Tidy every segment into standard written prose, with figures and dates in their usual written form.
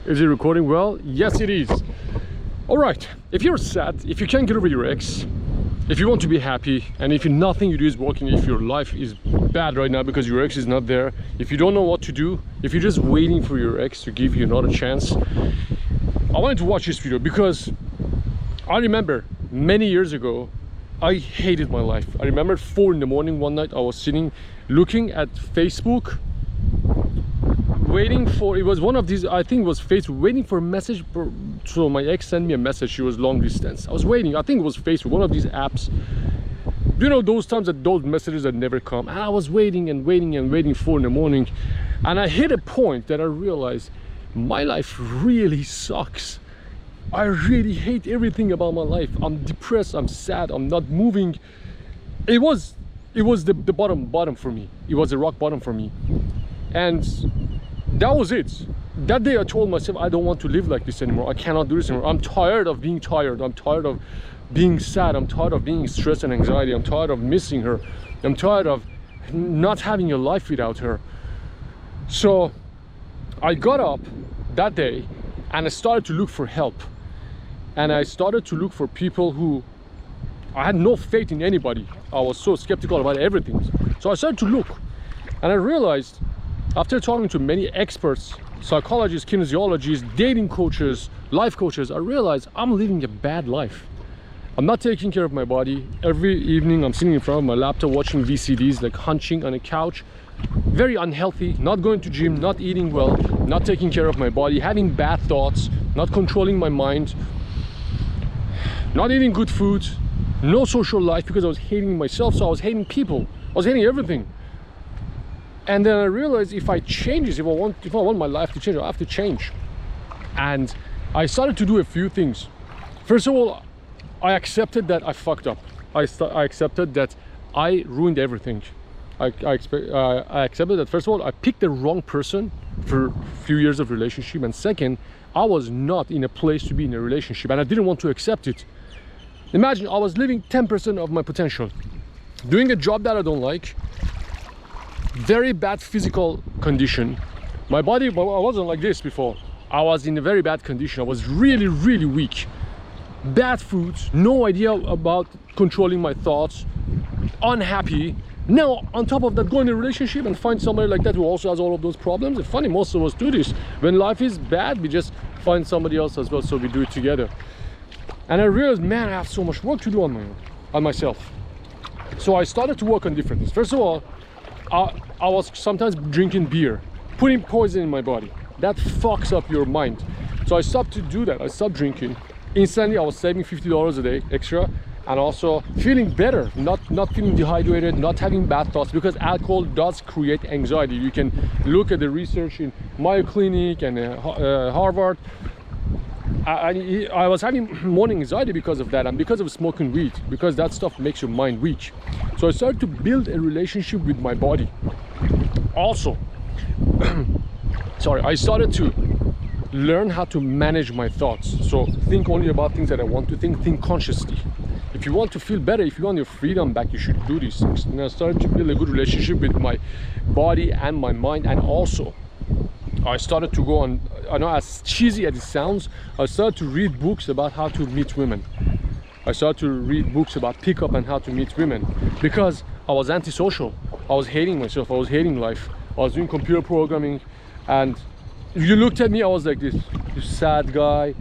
Is it recording well? Yes, it is. All right, if you're sad, if you can't get over your ex, if you want to be happy, and if nothing you do is working, if your life is bad right now because your ex is not there, if you don't know what to do, if you're just waiting for your ex to give you another chance, I wanted to watch this video because I remember many years ago, I hated my life. I remember 4 in the morning one night, I was sitting looking at Facebook, waiting for, it was one of these, I think it was Facebook, waiting for a message. So my ex sent me a message. She was long distance. I was waiting, I think it was Facebook, one of these apps, you know, those times that those messages that never come. And I was waiting and waiting and waiting, 4 in the morning, and I hit a point that I realized my life really sucks. I really hate everything about my life. I'm depressed, I'm sad, I'm not moving. It was the bottom for me. It was the rock bottom for me. And that was it. That day I told myself, I don't want to live like this anymore. I cannot do this anymore. I'm tired of being tired. I'm tired of being sad. I'm tired of being stressed and anxiety. I'm tired of missing her. I'm tired of not having a life without her. So I got up that day and I started to look for help. And I started to look for people who, I had no faith in anybody. I was so skeptical about everything. So I started to look, and I realized, after talking to many experts, psychologists, kinesiologists, dating coaches, life coaches, I realized I'm living a bad life. I'm not taking care of my body. Every evening I'm sitting in front of my laptop watching VCDs, like hunching on a couch. Very unhealthy, not going to gym, not eating well, not taking care of my body, having bad thoughts, not controlling my mind, not eating good food, no social life because I was hating myself, so I was hating people, I was hating everything. And then I realized if I change this, if I want my life to change, I have to change. And I started to do a few things. First of all, I accepted that I fucked up. I accepted that I ruined everything. I accepted that, first of all, I picked the wrong person for a few years of relationship, and second, I was not in a place to be in a relationship, and I didn't want to accept it. Imagine I was living 10% of my potential, doing a job that I don't like, very bad physical condition. My body, I wasn't like this before. I was in a very bad condition. I was really, really weak. Bad food, no idea about controlling my thoughts, unhappy. Now, on top of that, go in a relationship and find somebody like that who also has all of those problems. It's funny, most of us do this. When life is bad, we just find somebody else as well, so we do it together. And I realized, man, I have so much work to do on my own, on myself. So I started to work on different things. First of all, I was sometimes drinking beer, putting poison in my body. That fucks up your mind. So I stopped to do that. I stopped drinking. Instantly, I was saving $50 a day extra, and also feeling better, not feeling dehydrated, not having bad thoughts, because alcohol does create anxiety. You can look at the research in Mayo Clinic and Harvard. I was having morning anxiety because of that, and because of smoking weed, because that stuff makes your mind weak. So I started to build a relationship with my body. Also, sorry, I started to learn how to manage my thoughts. So think only about things that I want to think consciously. If you want to feel better, if you want your freedom back, you should do these things. And I started to build a good relationship with my body and my mind. And also, I started to go on, I know as cheesy as it sounds, I started to read books about how to meet women. I started to read books about pickup and how to meet women, because I was antisocial. I was hating myself, I was hating life. I was doing computer programming, and if you looked at me, I was like this sad guy.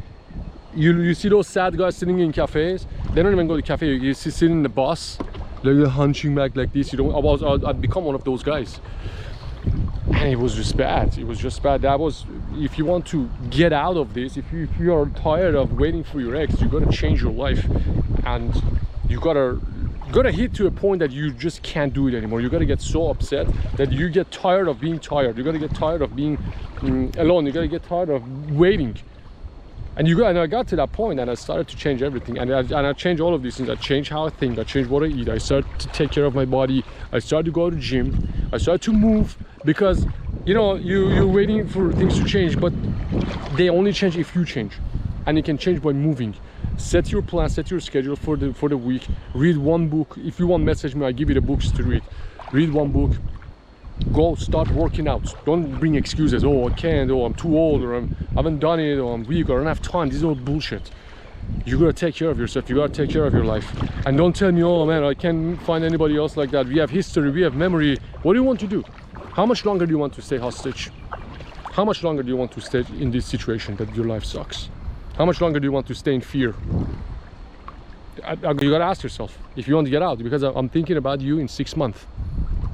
You see those sad guys sitting in cafes? They don't even go to the cafe. You see sitting in the bus, like hunching back like this. You know, I'd become one of those guys. And it was just bad. It was just bad. That was, if you want to get out of this, if you are tired of waiting for your ex, you gotta change your life, and you gotta hit to a point that you just can't do it anymore. You gotta get so upset that you get tired of being tired. You gotta get tired of being alone. You gotta get tired of waiting. And I got to that point, and I started to change everything. And I changed all of these things. I changed how I think. I changed what I eat. I started to take care of my body. I started to go to the gym. I started to move, because you know, you're waiting for things to change, but they only change if you change. And you can change by moving. Set your plan, set your schedule for the week. Read one book. If you want, message me, I'll give you the books to read. Read one book. Go start working out. Don't bring excuses. Oh, I can't, or I'm too old, or I haven't done it, or I'm weak, or I don't have time. This is all bullshit. You gotta take care of yourself. You gotta take care of your life. And don't tell me, oh man, I can't find anybody else like that. We have history, we have memory. What do you want to do? How much longer do you want to stay hostage? How much longer do you want to stay in this situation that your life sucks? How much longer do you want to stay in fear? You gotta ask yourself if you want to get out, because I'm thinking about you in 6 months.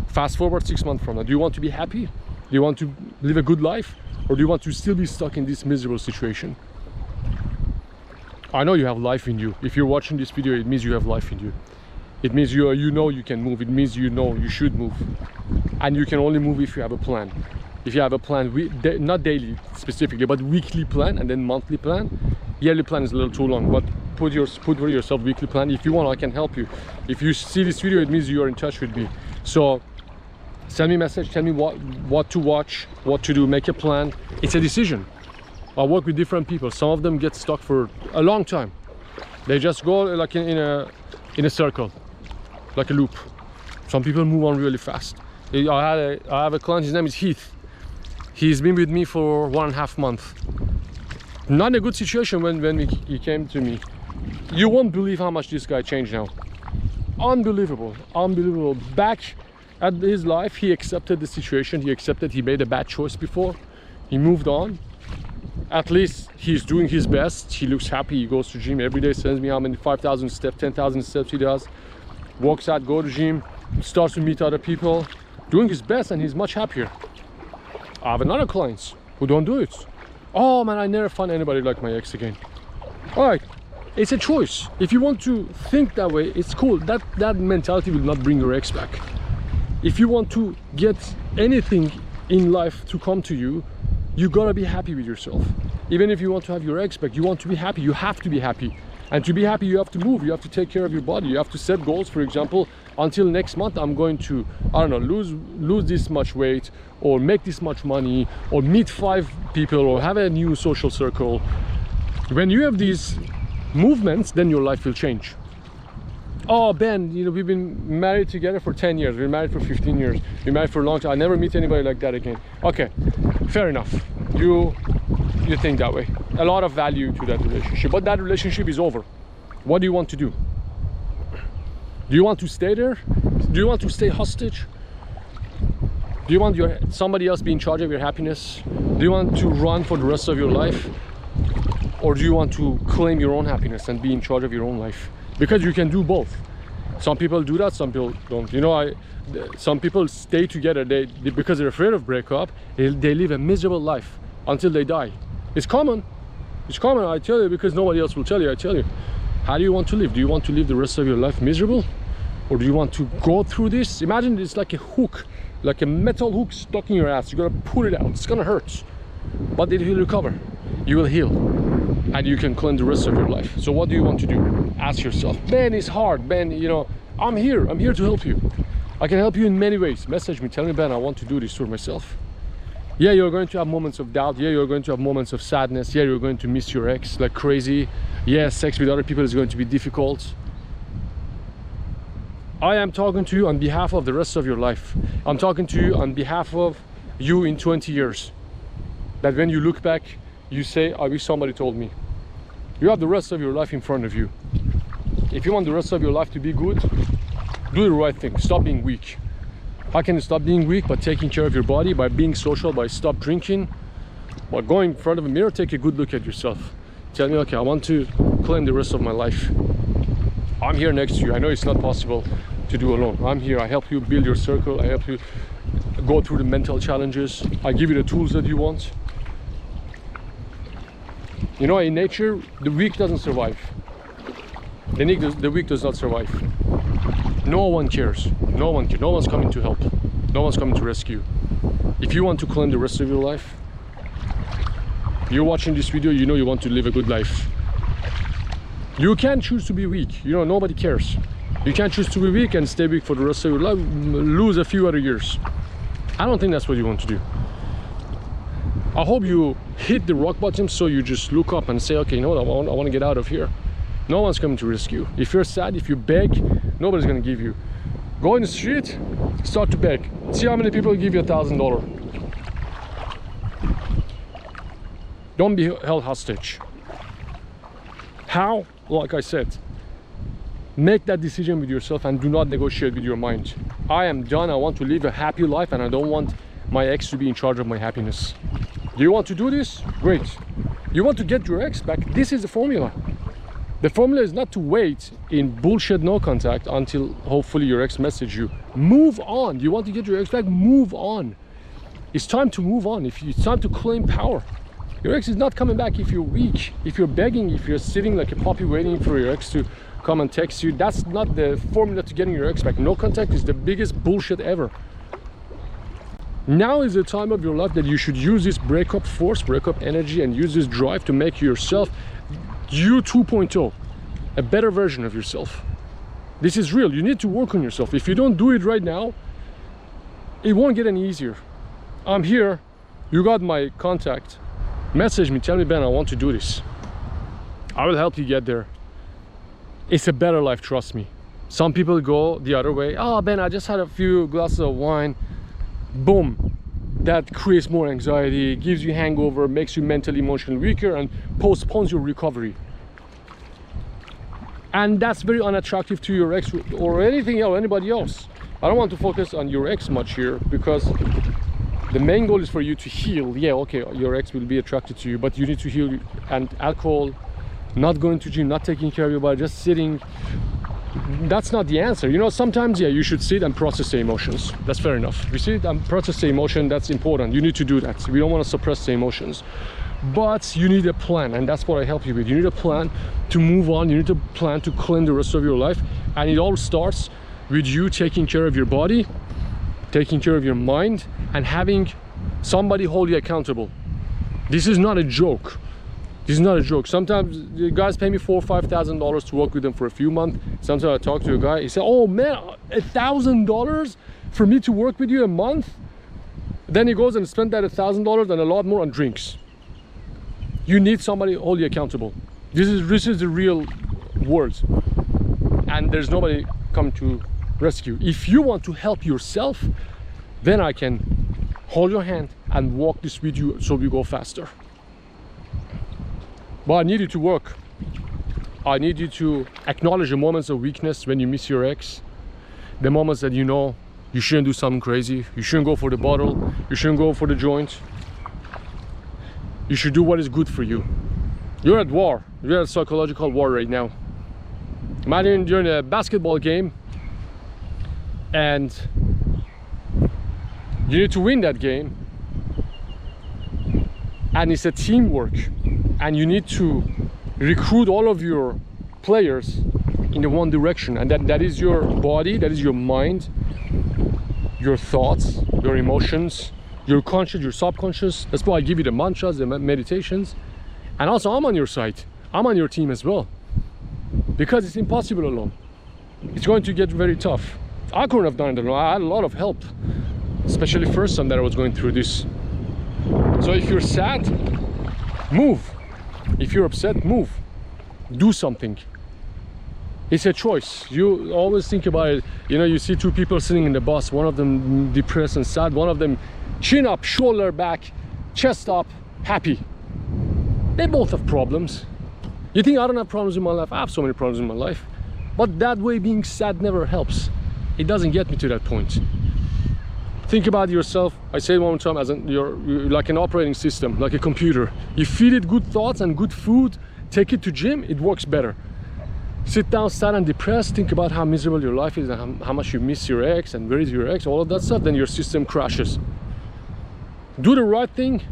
Fast forward 6 months from now. Do you want to be happy? Do you want to live a good life? Or do you want to still be stuck in this miserable situation? I know you have life in you. If you're watching this video, it means you have life in you. It means you know you can move. It means you know you should move. And you can only move if you have a plan. If you have a plan, not daily specifically, but weekly plan and then monthly plan. Yearly plan is a little too long, but put for yourself weekly plan. If you want, I can help you. If you see this video, it means you are in touch with me. So send me a message, tell me what to watch, what to do, make a plan. It's a decision. I work with different people. Some of them get stuck for a long time. They just go like in a circle, like a loop. Some people move on really fast. I have a client, his name is Heath. He's been with me for 1.5 months. Not a good situation when he came to me. You won't believe how much this guy changed now. Unbelievable, unbelievable. Back at his life, he accepted the situation. He accepted he made a bad choice before. He moved on. At least he's doing his best. He looks happy. He goes to gym every day, sends me how many 5,000 steps, 10,000 steps he does. Walks out, go to gym, starts to meet other people, doing his best, and he's much happier. I have another clients who don't do it. Oh man, I never find anybody like my ex again. All right, it's a choice. If you want to think that way, it's cool. That mentality will not bring your ex back. If you want to get anything in life to come to you, you gotta be happy with yourself. Even if you want to have your ex back, you want to be happy, you have to be happy. And to be happy, you have to move, you have to take care of your body, you have to set goals. For example, until next month, I'm going to, I don't know, lose this much weight, or make this much money, or meet 5 people, or have a new social circle. When you have these movements, then your life will change. Oh Ben, you know, we've been married together for 10 years, we're married for 15 years, we're married for a long time, I never meet anybody like that again. Okay, fair enough. You think that way. A lot of value to that relationship, but that relationship is over. What do you want to do? Do you want to stay there? Do you want to stay hostage? Do you want somebody else be in charge of your happiness? Do you want to run for the rest of your life? Or do you want to claim your own happiness and be in charge of your own life? Because you can do both. Some people do that, some people don't. You know, some people stay together because they're afraid of breakup. They live a miserable life until they die. It's common. It's common, I tell you, because nobody else will tell you. I tell you. How do you want to live? Do you want to live the rest of your life miserable? Or do you want to go through this? Imagine it's like a hook, like a metal hook stuck in your ass. You gotta pull it out. It's gonna hurt, but it will recover. You will heal, and you can cleanse the rest of your life. So what do you want to do? Ask yourself. Ben, it's hard. Ben, you know, I'm here to help you. I can help you in many ways. Message me, tell me, Ben, I want to do this for myself. Yeah, you're going to have moments of doubt. Yeah, you're going to have moments of sadness. Yeah, you're going to miss your ex like crazy. Yeah, sex with other people is going to be difficult. I am talking to you on behalf of the rest of your life. I'm talking to you on behalf of you in 20 years. That when you look back, you say, I wish somebody told me. You have the rest of your life in front of you. If you want the rest of your life to be good, do the right thing. Stop being weak. How can you stop being weak? By taking care of your body, by being social, by stop drinking, by going in front of a mirror, take a good look at yourself. Tell me, okay, I want to claim the rest of my life. I'm here next to you. I know it's not possible to do alone. I'm here. I help you build your circle. I help you go through the mental challenges. I give you the tools that you want. You know, in nature, the weak doesn't survive. The weak does not survive. No one cares. No one cares. No one's coming to help. No one's coming to rescue. If you want to claim the rest of your life, you're watching this video, you know you want to live a good life. You can choose to be weak. You know, nobody cares. You can choose to be weak and stay weak for the rest of your life, lose a few other years. I don't think that's what you want to do. I hope you hit the rock bottom, so you just look up and say, okay, you know what, I want to get out of here. No one's coming to rescue. If you're sad, if you beg, nobody's going to give you Go in the street, start to beg. See how many people give you $1,000. Don't be held hostage. How? Like I said, make that decision with yourself and do not negotiate with your mind. I am done. I want to live a happy life and I don't want my ex to be in charge of my happiness. Do you want to do this? Great. You want to get your ex back? This is the formula. The formula is not to wait in bullshit no contact until hopefully your ex message you. Move on. You want to get your ex back? Move on. It's time to move on. It's time to claim power. Your ex is not coming back if you're weak, if you're begging, if you're sitting like a puppy waiting for your ex to come and text you. That's not the formula to getting your ex back. No contact is the biggest bullshit ever. Now is the time of your life that you should use this breakup force, breakup energy, and use this drive to make yourself you 2.0, a better version of yourself. This is real. You need to work on yourself. If you don't do it right now, it won't get any easier. I'm here. You got my contact. Message me, tell me, Ben, I want to do this. I will help you get there. It's a better life, trust me. Some people go the other way. Oh, Ben, I just had a few glasses of wine. Boom. That creates more anxiety, gives you hangover, makes you mentally, emotionally weaker, and postpones your recovery. And that's very unattractive to your ex or anything else, anybody else. I don't want to focus on your ex much here because the main goal is for you to heal. Yeah, okay, your ex will be attracted to you, but you need to heal. And alcohol, not going to gym, not taking care of your body, just sitting, that's not the answer. You know, sometimes, yeah, you should sit and process the emotions. That's fair enough. You sit and process the emotion, that's important. You need to do that. We don't want to suppress the emotions. But you need a plan, and that's what I help you with. You need a plan to move on. You need a plan to clean the rest of your life. And it all starts with you taking care of your body, taking care of your mind, and having somebody hold you accountable. This is not a joke. This is not a joke. Sometimes the guys pay me $4,000 or $5,000 to work with them for a few months. Sometimes I talk to a guy, he said, oh man, $1,000 for me to work with you a month? Then he goes and spends that $1,000 and a lot more on drinks. You need somebody to hold you accountable. This is the real world. And there's nobody come to rescue. If you want to help yourself, then I can hold your hand and walk this with you so we go faster. But I need you to work. I need you to acknowledge the moments of weakness when you miss your ex. The moments that you know you shouldn't do something crazy. You shouldn't go for the bottle. You shouldn't go for the joint. You should do what is good for you. You're at war. You're at a psychological war right now. Imagine you're in a basketball game and you need to win that game. And it's a teamwork. And you need to recruit all of your players in the one direction, and that is your body, that is your mind, your thoughts, your emotions, your conscious, your subconscious. That's why I give you the mantras, the meditations. And also I'm on your side. I'm on your team as well, because it's impossible alone. It's going to get very tough. I couldn't have done it alone. I had a lot of help, especially first time that I was going through this. So if you're sad, move. If you're upset, move. Do something. It's a choice. You always think about it. You know, you see two people sitting in the bus, one of them depressed and sad, one of them chin up, shoulder back, chest up, happy. They both have problems. You think I don't have problems in my life? I have so many problems in my life. But that way being sad never helps. It doesn't get me to that point. Think about yourself. I say it one more time, as you're like an operating system, like a computer. You feed it good thoughts and good food, take it to gym, it works better. Sit down sad and depressed, think about how miserable your life is and how much you miss your ex and where is your ex, all of that stuff, then your system crashes. Do the right thing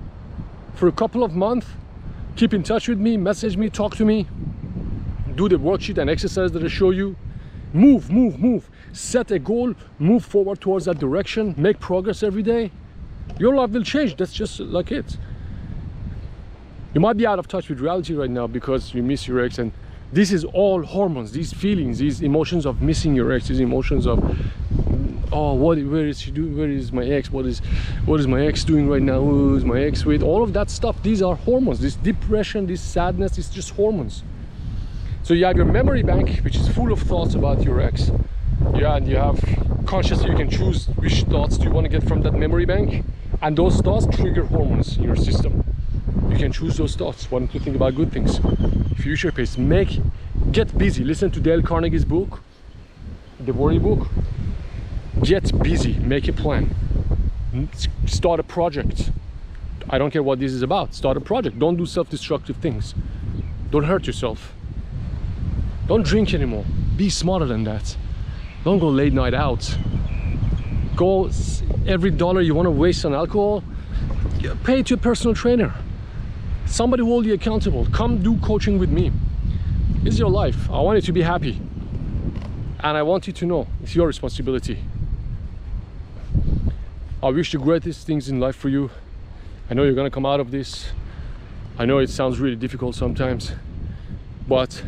for a couple of months. Keep in touch with me, message me, talk to me. Do the worksheet and exercise that I show you. Move, move, move. Set a goal, move forward towards that direction, make progress every day. Your life will change. That's just like it. You might be out of touch with reality right now because you miss your ex, and this is all hormones, these feelings, these emotions of missing your ex, these emotions of, oh, where is she doing? Where is my ex? What is my ex doing right now? Who is my ex with? All of that stuff, these are hormones. This depression, this sadness, is just hormones. So you have your memory bank, which is full of thoughts about your ex. Yeah, and you have consciously you can choose which thoughts do you want to get from that memory bank, and those thoughts trigger hormones in your system. You can choose those thoughts, wanting to think about good things, future pace. Get busy. Listen to Dale Carnegie's book, the Worry Book. Get busy, make a plan, start a project. I don't care what this is about. Start a project. Don't do self-destructive things. Don't hurt yourself. Don't drink anymore. Be smarter than that. Don't go late night out. Go, every dollar you want to waste on alcohol, pay it to a personal trainer. Somebody hold you accountable. Come do coaching with me. It's your life. I want you to be happy. And I want you to know it's your responsibility. I wish the greatest things in life for you. I know you're gonna come out of this. I know it sounds really difficult sometimes, but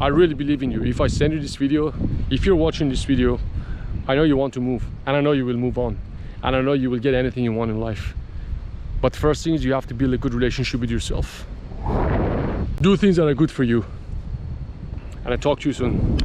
I really believe in you. If I send you this video, if you're watching this video, I know you want to move, and I know you will move on, and I know you will get anything you want in life. But first thing is you have to build a good relationship with yourself. Do things that are good for you. And I talk to you soon.